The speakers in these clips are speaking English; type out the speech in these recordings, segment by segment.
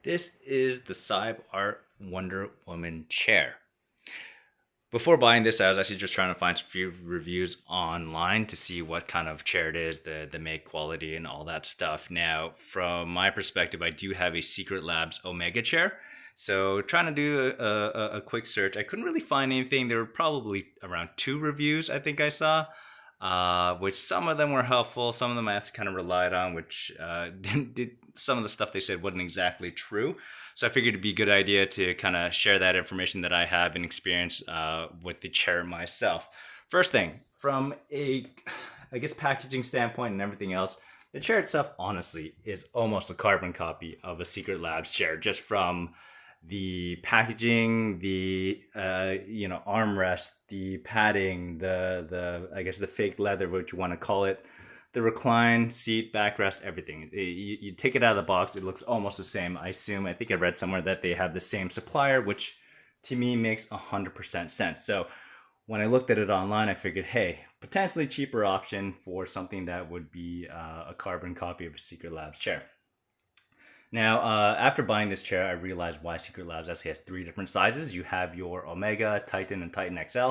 This is the Cybeart Wonder Woman chair. Before buying this, I was actually just trying to find a few reviews online to see what kind of chair it is, the make quality, and all that stuff. Now, from my perspective, I do have a Secretlab's Omega chair. So, trying to do a quick search, I couldn't really find anything. There were probably around two reviews I think I saw, which some of them were helpful, some of them I actually kind of relied on, which some of the stuff they said wasn't exactly true. So I figured it'd be a good idea to kind of share that information that I have and experience with the chair myself. First thing, from a, I guess, packaging standpoint and everything else, the chair itself, honestly, is almost a carbon copy of a Secretlab's chair, just from the packaging, the armrest, the padding, the I guess the fake leather, what you want to call it, the recline seat, backrest, everything. You take it out of the box, it looks almost the same. I assume, I think I read somewhere that they have the same supplier, which to me makes 100% sense. So when I looked at it online, I figured, hey, potentially cheaper option for something that would be a carbon copy of a Secretlab's chair. Now, after buying this chair, I realized why Secretlab actually has three different sizes. You have your Omega, Titan, and Titan XL.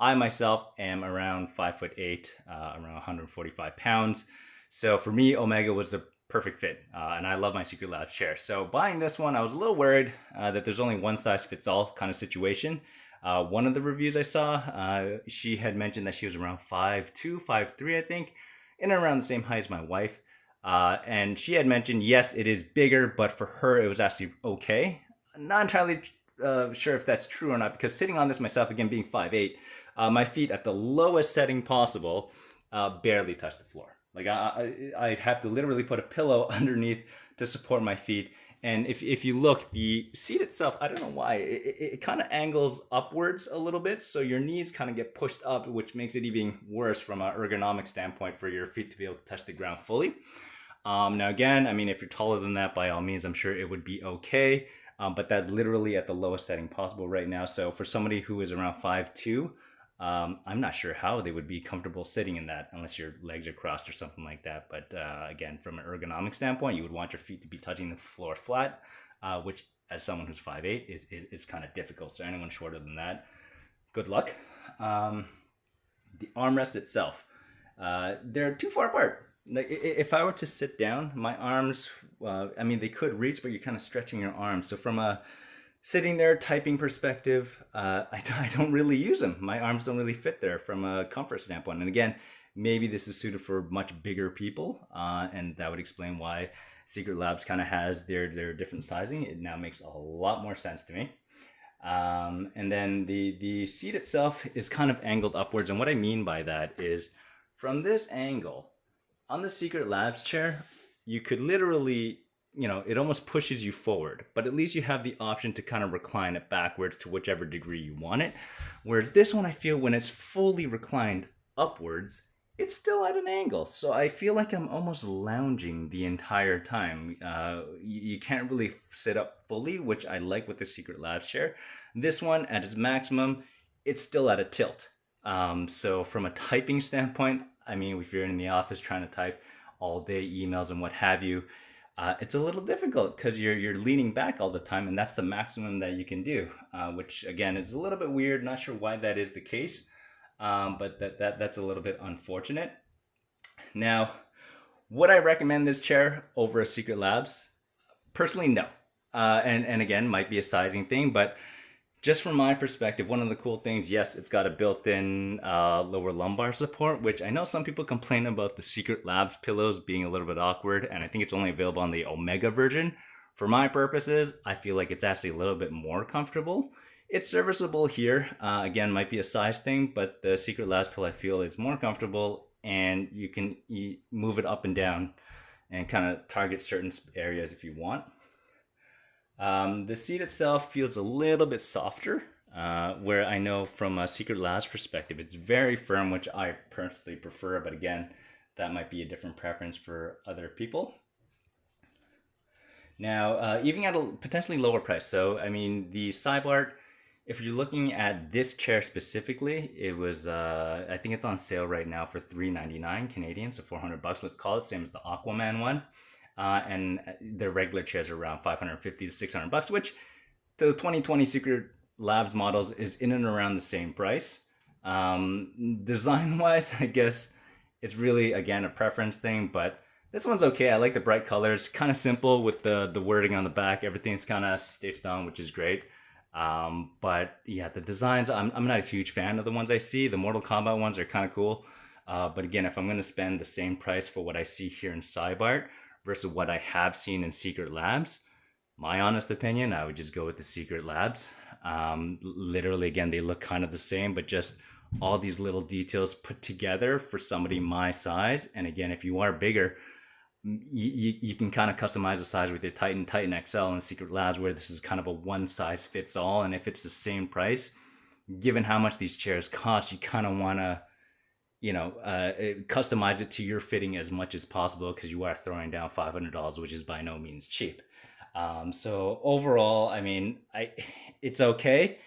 I myself am around 5'8", around 145 pounds. So for me, Omega was the perfect fit, and I love my Secretlab chair. So buying this one, I was a little worried that there's only one size fits all kind of situation. One of the reviews I saw, she had mentioned that she was around 5'2", 5'3", I think, and around the same height as my wife. And she had mentioned, yes, it is bigger, but for her, it was actually okay. Not entirely sure if that's true or not, because sitting on this myself, again, being 5'8", my feet at the lowest setting possible barely touch the floor. Like I'd have to literally put a pillow underneath to support my feet. And if you look, the seat itself, I don't know why, it kind of angles upwards a little bit. So your knees kind of get pushed up, which makes it even worse from an ergonomic standpoint for your feet to be able to touch the ground fully. Now, again, I mean, if you're taller than that, by all means, I'm sure it would be okay. But that's literally at the lowest setting possible right now. So for somebody who is around 5'2", I'm not sure how they would be comfortable sitting in that unless your legs are crossed or something like that. But again, from an ergonomic standpoint, you would want your feet to be touching the floor flat, which as someone who's 5'8" is kind of difficult. So anyone shorter than that, good luck. The armrest itself, they're too far apart. Like if I were to sit down, my arms, I mean, they could reach, but you're kind of stretching your arms. So from a sitting there typing perspective, I don't really use them. My arms don't really fit there from a comfort standpoint. And again, maybe this is suited for much bigger people, and that would explain why Secretlabs kind of has their different sizing. It now makes a lot more sense to me. And then the seat itself is kind of angled upwards. And what I mean by that is from this angle, on the Secretlabs chair, you could literally, it almost pushes you forward, but at least you have the option to kind of recline it backwards to whichever degree you want it. Whereas this one, I feel when it's fully reclined upwards, it's still at an angle. So I feel like I'm almost lounging the entire time. You can't really sit up fully, which I like with the Secretlabs chair. This one, at its maximum, it's still at a tilt. So from a typing standpoint, I mean, if you're in the office trying to type all day emails and what have you, it's a little difficult because you're leaning back all the time, and that's the maximum that you can do, which again is a little bit weird. Not sure why that is the case, but that's a little bit unfortunate. Now, would I recommend this chair over a Secretlabs? Personally, no. And again, might be a sizing thing, but just from my perspective, one of the cool things, yes, it's got a built-in lower lumbar support, which I know some people complain about the Secretlabs pillows being a little bit awkward, and I think it's only available on the Omega version. For my purposes, I feel like it's actually a little bit more comfortable. It's serviceable here. Again, might be a size thing, but the Secretlabs pillow I feel is more comfortable, and you can move it up and down and kind of target certain areas if you want. The seat itself feels a little bit softer, where I know from a Secretlab's perspective, it's very firm, which I personally prefer, but again, that might be a different preference for other people. Now, even at a potentially lower price. So, I mean, the Cybeart, if you're looking at this chair specifically, it was, I think it's on sale right now for $399 Canadian, so $400, let's call it, same as the Aquaman one. and their regular chairs are around 550 to 600 bucks, which the 2020 Secret Labs models is in and around the same price. Design wise, I guess it's really, again, a preference thing, but this one's okay. I like the bright colors, kind of simple with the wording on the back. Everything's kind of stitched on, which is great. But yeah, the designs, I'm not a huge fan of the ones I see. The Mortal Kombat ones are kind of cool. But again, if I'm going to spend the same price for what I see here in Cybeart versus what I have seen in Secret Labs, my honest opinion, I would just go with the Secret Labs. Literally, again, they look kind of the same, but just all these little details put together for somebody my size. And again, if you are bigger, you can kind of customize the size with your Titan XL, and Secret Labs, where this is kind of a one size fits all. And if it's the same price, given how much these chairs cost, you kind of want to, customize it to your fitting as much as possible, because you are throwing down $500, which is by no means cheap. So overall, I mean, it's okay.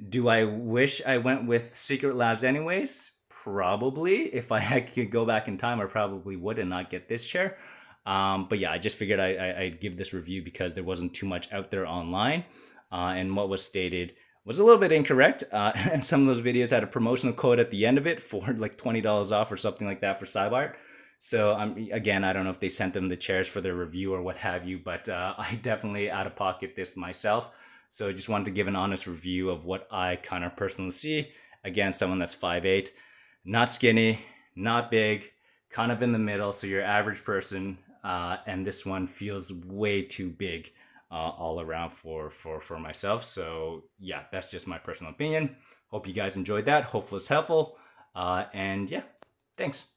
Do I wish I went with Secret Labs anyways? Probably. If I could go back in time, I probably would and not get this chair. But yeah, I just figured I'd give this review because there wasn't too much out there online. And what was stated was a little bit incorrect. And some of those videos had a promotional code at the end of it for like $20 off or something like that for Cybeart. So again, I don't know if they sent them the chairs for their review or what have you, but I definitely out of pocket this myself. So I just wanted to give an honest review of what I kind of personally see. Again, someone that's 5'8", not skinny, not big, kind of in the middle. So your average person, and this one feels way too big all around for myself. So yeah, that's just my personal opinion. Hope you guys enjoyed that. Hopefully it's helpful. And yeah, thanks.